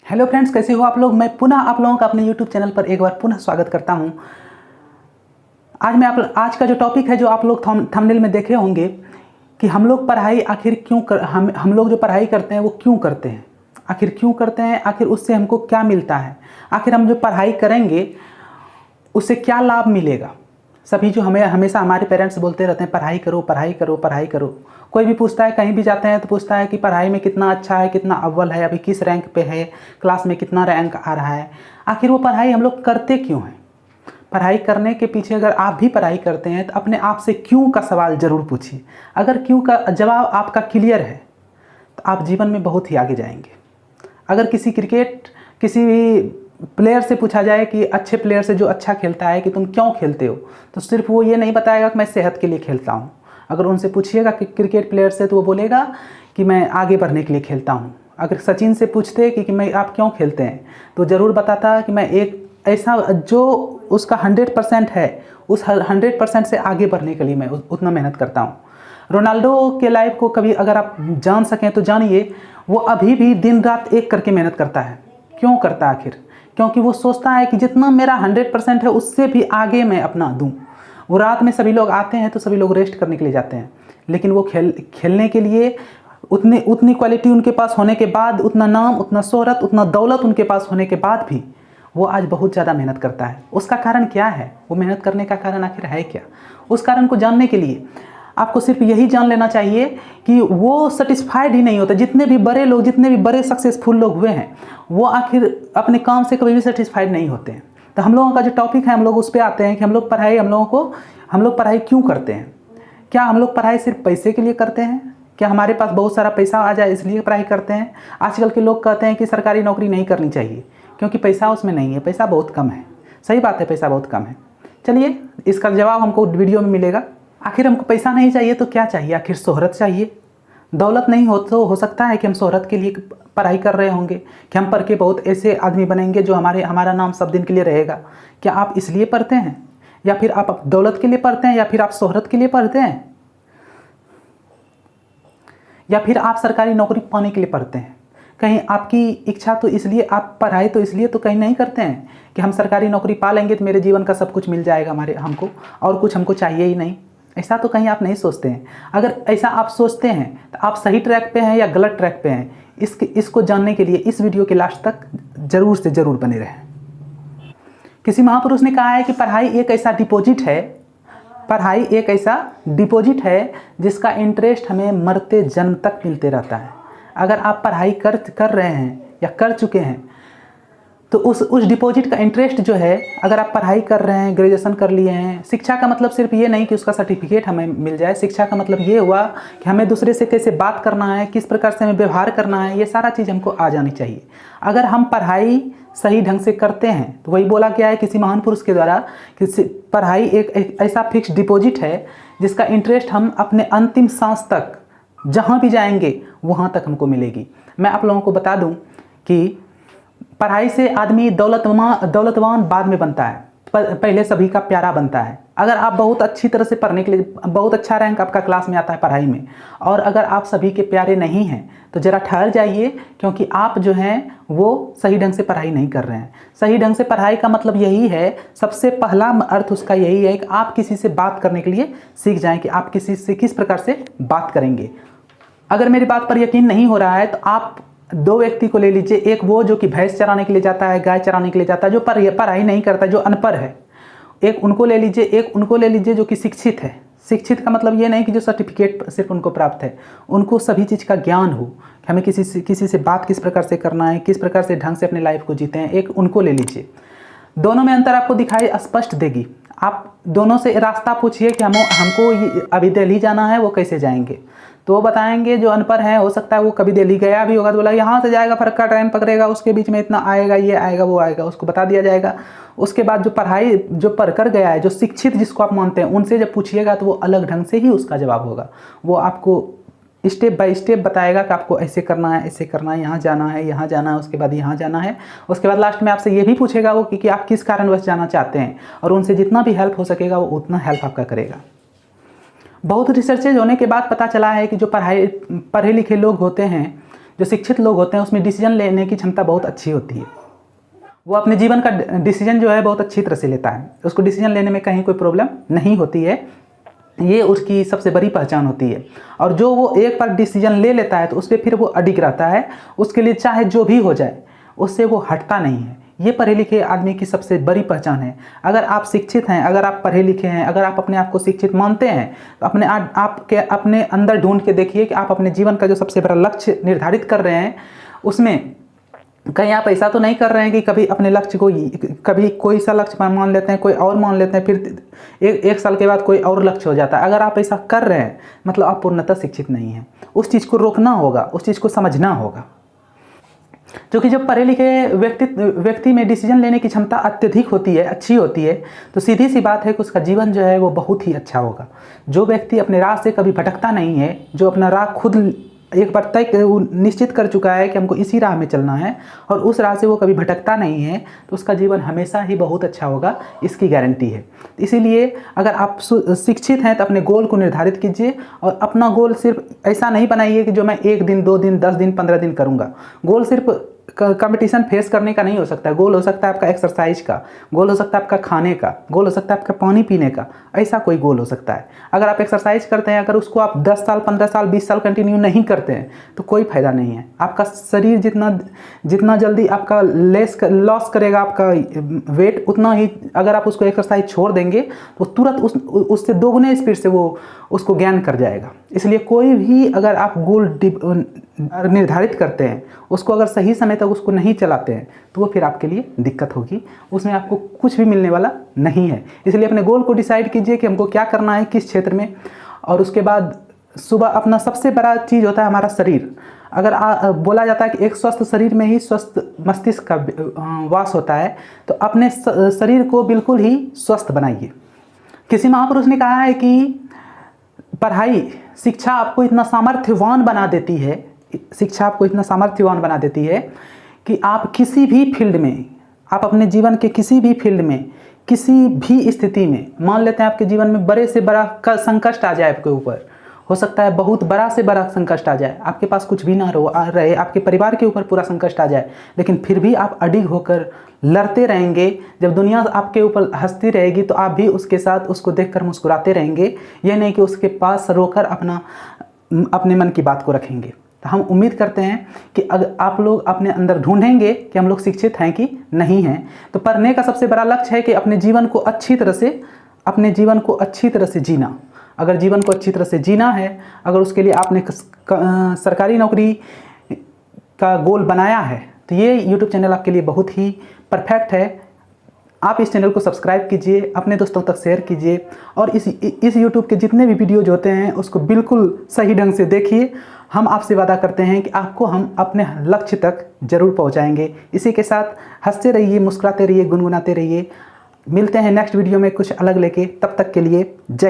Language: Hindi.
हेलो फ्रेंड्स, कैसे हो आप लोग। मैं पुनः आप लोगों का अपने यूट्यूब चैनल पर एक बार पुनः स्वागत करता हूं। आज का जो टॉपिक है, जो आप लोग थंबनेल में देखे होंगे कि हम लोग पढ़ाई आखिर क्यों कर हम लोग जो पढ़ाई करते हैं वो क्यों करते हैं, आखिर क्यों करते हैं, आखिर उससे हमको क्या मिलता है, आखिर हम जो पढ़ाई करेंगे उससे क्या लाभ मिलेगा। सभी जो हमेशा हमारे पेरेंट्स बोलते रहते हैं पढ़ाई करो पढ़ाई करो पढ़ाई करो। कोई भी पूछता है, कहीं भी जाते हैं तो पूछता है कि पढ़ाई में कितना अच्छा है, कितना अव्वल है, अभी किस रैंक पे है, क्लास में कितना रैंक आ रहा है। आखिर वो पढ़ाई हम लोग करते क्यों हैं। पढ़ाई करने के पीछे अगर आप भी पढ़ाई करते हैं तो अपने आप से क्यों का सवाल ज़रूर पूछिए। अगर क्यों का जवाब आपका क्लियर है तो आप जीवन में बहुत ही आगे जाएंगे। अगर किसी भी प्लेयर से पूछा जाए कि अच्छे प्लेयर से जो अच्छा खेलता है कि तुम क्यों खेलते हो, तो सिर्फ वो ये नहीं बताएगा कि मैं सेहत के लिए खेलता हूँ। अगर उनसे पूछिएगा कि क्रिकेट प्लेयर से, तो वो बोलेगा कि मैं आगे बढ़ने के लिए खेलता हूँ। अगर सचिन से पूछते कि मैं आप क्यों खेलते हैं, तो ज़रूर बताता कि मैं एक ऐसा जो उसका 100% है, उस 100% से आगे बढ़ने के लिए मैं उतना मेहनत करता हूँ। रोनाल्डो के लाइफ को कभी अगर आप जान सकें तो जानिए, वो अभी भी दिन रात एक करके मेहनत करता है। क्यों करता है आखिर? क्योंकि वो सोचता है कि जितना मेरा 100% है उससे भी आगे मैं अपना दूं। वो रात में सभी लोग आते हैं तो सभी लोग रेस्ट करने के लिए जाते हैं, लेकिन वो खेलने के लिए उतनी क्वालिटी उनके पास होने के बाद, उतना नाम, उतना शोहरत, उतना दौलत उनके पास होने के बाद भी वो आज बहुत ज़्यादा मेहनत करता है। उसका कारण क्या है? वो मेहनत करने का कारण आखिर है क्या? उस कारण को जानने के लिए आपको सिर्फ यही जान लेना चाहिए कि वो सेटिस्फाइड ही नहीं होता। जितने भी बड़े सक्सेसफुल लोग हुए हैं, वो आखिर अपने काम से कभी भी सेटिस्फाइड नहीं होते हैं। तो हम लोगों का जो टॉपिक है, हम लोग उस पर आते हैं कि हम लोग पढ़ाई क्यों करते हैं। क्या हम लोग पढ़ाई सिर्फ पैसे के लिए करते हैं? क्या हमारे पास बहुत सारा पैसा आ जाए इसलिए पढ़ाई करते हैं? आजकल के लोग कहते हैं कि सरकारी नौकरी नहीं करनी चाहिए क्योंकि पैसा उसमें नहीं है, पैसा बहुत कम है। सही बात है, पैसा बहुत कम है। चलिए, इसका जवाब हमको वीडियो में मिलेगा। आखिर हमको पैसा नहीं चाहिए तो क्या चाहिए? आखिर शोहरत चाहिए। दौलत नहीं हो तो हो सकता है कि हम शोहरत के लिए पढ़ाई कर रहे होंगे कि हम पढ़ के बहुत ऐसे आदमी बनेंगे जो हमारा नाम सब दिन के लिए रहेगा। क्या आप इसलिए पढ़ते हैं, या फिर आप दौलत के लिए पढ़ते हैं, या फिर आप शोहरत के लिए पढ़ते हैं, या फिर आप सरकारी नौकरी पाने के लिए पढ़ते हैं? कहीं आपकी इच्छा तो इसलिए, आप पढ़ाई तो इसलिए तो कहीं नहीं करते हैं कि हम सरकारी नौकरी पा लेंगे तो मेरे जीवन का सब कुछ मिल जाएगा हमको, और कुछ हमको चाहिए ही नहीं। ऐसा तो कहीं आप नहीं सोचते हैं। अगर ऐसा आप सोचते हैं तो आप सही ट्रैक पे हैं या गलत ट्रैक पे हैं, इसको जानने के लिए इस वीडियो के लास्ट तक ज़रूर से ज़रूर बने रहें। किसी महापुरुष ने कहा है कि पढ़ाई एक ऐसा डिपॉजिट है जिसका इंटरेस्ट हमें मरते जन्म तक मिलते रहता है। अगर आप पढ़ाई कर रहे हैं या कर चुके हैं तो उस डिपॉजिट का इंटरेस्ट जो है, अगर आप पढ़ाई कर रहे हैं, ग्रेजुएशन कर लिए हैं, शिक्षा का मतलब सिर्फ ये नहीं कि उसका सर्टिफिकेट हमें मिल जाए। शिक्षा का मतलब ये हुआ कि हमें दूसरे से कैसे बात करना है, किस प्रकार से हमें व्यवहार करना है, ये सारा चीज़ हमको आ जानी चाहिए। अगर हम पढ़ाई सही ढंग से करते हैं तो वही बोला गया है किसी महान पुरुष के द्वारा कि पढ़ाई एक ऐसा फिक्स डिपॉजिट है जिसका इंटरेस्ट हम अपने अंतिम सांस तक, जहाँ भी जाएंगे वहाँ तक हमको मिलेगी। मैं आप लोगों को बता दूँ कि पढ़ाई से आदमी दौलतवान बाद में बनता है, पहले सभी का प्यारा बनता है। अगर आप बहुत अच्छी तरह से पढ़ने के लिए, बहुत अच्छा रैंक आपका क्लास में आता है पढ़ाई में, और अगर आप सभी के प्यारे नहीं हैं तो ज़रा ठहर जाइए, क्योंकि आप जो हैं वो सही ढंग से पढ़ाई नहीं कर रहे हैं। सही ढंग से पढ़ाई का मतलब यही है, सबसे पहला अर्थ उसका यही है कि आप किसी से बात करने के लिए सीख जाएँ कि आप किसी से किस प्रकार से बात करेंगे। अगर मेरी बात पर यकीन नहीं हो रहा है तो आप दो व्यक्ति को ले लीजिए। एक वो जो कि भैंस चराने के लिए जाता है, गाय चराने के लिए जाता है, जो पढ़ाई नहीं करता, जो अनपढ़ है। एक उनको ले लीजिए जो कि शिक्षित है। शिक्षित का मतलब ये नहीं कि जो सर्टिफिकेट सिर्फ उनको प्राप्त है, उनको सभी चीज़ का ज्ञान हो कि हमें किसी से बात किस प्रकार से करना है, किस प्रकार से ढंग से अपने लाइफ को जीते हैं। एक उनको ले लीजिए। दोनों में अंतर आपको दिखाई स्पष्ट देगी। आप दोनों से रास्ता पूछिए कि हमको अभी दिल्ली जाना है, वो कैसे जाएंगे, तो वो बताएंगे। जो अनपढ़ है, हो सकता है वो कभी दिल्ली गया भी होगा, तो बोला यहाँ से जाएगा, फर्क का ट्रेन पकड़ेगा, उसके बीच में इतना आएगा, ये आएगा, वो आएगा, उसको बता दिया जाएगा। उसके बाद जो पढ़ कर गया है, जो शिक्षित जिसको आप मानते हैं, उनसे जब पूछिएगा तो वो अलग ढंग से ही उसका जवाब होगा। वो आपको स्टेप बाय स्टेप बताएगा कि आपको ऐसे करना है, ऐसे करना है, यहाँ जाना है, यहाँ जाना है, उसके बाद यहाँ जाना है। उसके बाद लास्ट में आपसे ये भी पूछेगा वो कि आप किस कारणवश जाना चाहते हैं, और उनसे जितना भी हेल्प हो सकेगा वो उतना हेल्प आपका करेगा। बहुत रिसर्चेज होने के बाद पता चला है कि जो पढ़े लिखे लोग होते हैं, जो शिक्षित लोग होते हैं उसमें डिसीजन लेने की क्षमता बहुत अच्छी होती है। वो अपने जीवन का डिसीजन जो है बहुत अच्छी तरह से लेता है, उसको डिसीजन लेने में कहीं कोई प्रॉब्लम नहीं होती है। ये उसकी सबसे बड़ी पहचान होती है। और जो वो एक बार डिसीजन ले लेता है तो उस पर फिर वो अडिग रहता है, उसके लिए चाहे जो भी हो जाए उससे वो हटता नहीं है। ये पढ़े लिखे आदमी की सबसे बड़ी पहचान है। अगर आप शिक्षित हैं, अगर आप पढ़े लिखे हैं, अगर आप अपने आप को शिक्षित मानते हैं तो अपने अंदर ढूंढ के देखिए कि आप अपने जीवन का जो सबसे बड़ा लक्ष्य निर्धारित कर रहे हैं उसमें कहीं आप ऐसा तो नहीं कर रहे हैं कि कभी अपने लक्ष्य को कभी कोई सा लक्ष्य मान लेते हैं, कोई और मान लेते हैं, फिर एक साल के बाद कोई और लक्ष्य हो जाता है। अगर आप ऐसा कर रहे हैं मतलब आप पूर्णतः शिक्षित नहीं हैं। उस चीज़ को रोकना होगा, उस चीज़ को समझना होगा। क्योंकि जब पढ़े लिखे व्यक्ति में डिसीजन लेने की क्षमता अत्यधिक होती है, अच्छी होती है, तो सीधी सी बात है कि उसका जीवन जो है वो बहुत ही अच्छा होगा। जो व्यक्ति अपने राह से कभी भटकता नहीं है, जो अपना राह खुद एक बार तय निश्चित कर चुका है कि हमको इसी राह में चलना है और उस राह से वो कभी भटकता नहीं है, तो उसका जीवन हमेशा ही बहुत अच्छा होगा, इसकी गारंटी है। इसीलिए अगर आप शिक्षित हैं तो अपने गोल को निर्धारित कीजिए और अपना गोल सिर्फ ऐसा नहीं बनाइए कि जो मैं 1 दिन 2 दिन 10 दिन 15 दिन करूँगा। गोल सिर्फ कंपटीशन फेस करने का नहीं हो सकता है। गोल हो सकता है आपका एक्सरसाइज का, गोल हो सकता है आपका खाने का, गोल हो सकता है आपका पानी पीने का, ऐसा कोई गोल हो सकता है। अगर आप एक्सरसाइज करते हैं, अगर उसको आप 10 साल 15 साल 20 साल कंटिन्यू नहीं करते हैं तो कोई फायदा नहीं है। आपका शरीर जितना जल्दी आपका लॉस करेगा आपका वेट, उतना ही अगर आप उसको एक्सरसाइज छोड़ देंगे तो तुरंत उससे दोगुने स्पीड से वो उसको गेन कर जाएगा। इसलिए कोई भी अगर आप गोल निर्धारित करते हैं, उसको अगर सही समय तक उसको नहीं चलाते हैं तो वो फिर आपके लिए दिक्कत होगी, उसमें आपको कुछ भी मिलने वाला नहीं है। इसलिए अपने गोल को डिसाइड कीजिए कि हमको क्या करना है, किस क्षेत्र में। और उसके बाद सुबह अपना सबसे बड़ा चीज़ होता है हमारा शरीर। अगर बोला जाता है कि एक स्वस्थ शरीर में ही स्वस्थ मस्तिष्क का वास होता है, तो अपने शरीर को बिल्कुल ही स्वस्थ बनाइए। किसी महापुरुष ने कहा है कि पढ़ाई, शिक्षा आपको इतना सामर्थ्यवान बना देती है, शिक्षा आपको इतना सामर्थ्यवान बना देती है कि आप किसी भी फील्ड में, आप अपने जीवन के किसी भी फील्ड में, किसी भी स्थिति में, मान लेते हैं आपके जीवन में बड़े से बड़ा संकट आ जाए आपके ऊपर, हो सकता है बहुत बड़ा से बड़ा संकट आ जाए, आपके पास कुछ भी ना रहे, आपके परिवार के ऊपर पूरा संकट आ जाए, लेकिन फिर भी आप अडिग होकर लड़ते रहेंगे। जब दुनिया आपके ऊपर हंसती रहेगी तो आप भी उसके साथ उसको देखकर मुस्कुराते रहेंगे। यह नहीं कि उसके पास रोकर अपने मन की बात को रखेंगे। तो हम उम्मीद करते हैं कि अगर आप लोग अपने अंदर ढूंढेंगे कि हम लोग शिक्षित हैं कि नहीं हैं, तो पढ़ने का सबसे बड़ा लक्ष्य है कि अपने जीवन को अच्छी तरह से जीना। अगर जीवन को अच्छी तरह से जीना है, अगर उसके लिए आपने सरकारी नौकरी का गोल बनाया है, तो ये YouTube चैनल आपके लिए बहुत ही परफेक्ट है। आप इस चैनल को सब्सक्राइब कीजिए, अपने दोस्तों तक शेयर कीजिए और इस YouTube के जितने भी वीडियोज होते हैं उसको बिल्कुल सही ढंग से देखिए। हम आपसे वादा करते हैं कि आपको हम अपने लक्ष्य तक जरूर पहुंचाएंगे। इसी के साथ हंसते रहिए, मुस्कुराते रहिए, गुनगुनाते रहिए। मिलते हैं नेक्स्ट वीडियो में कुछ अलग लेके, तब तक के लिए जय।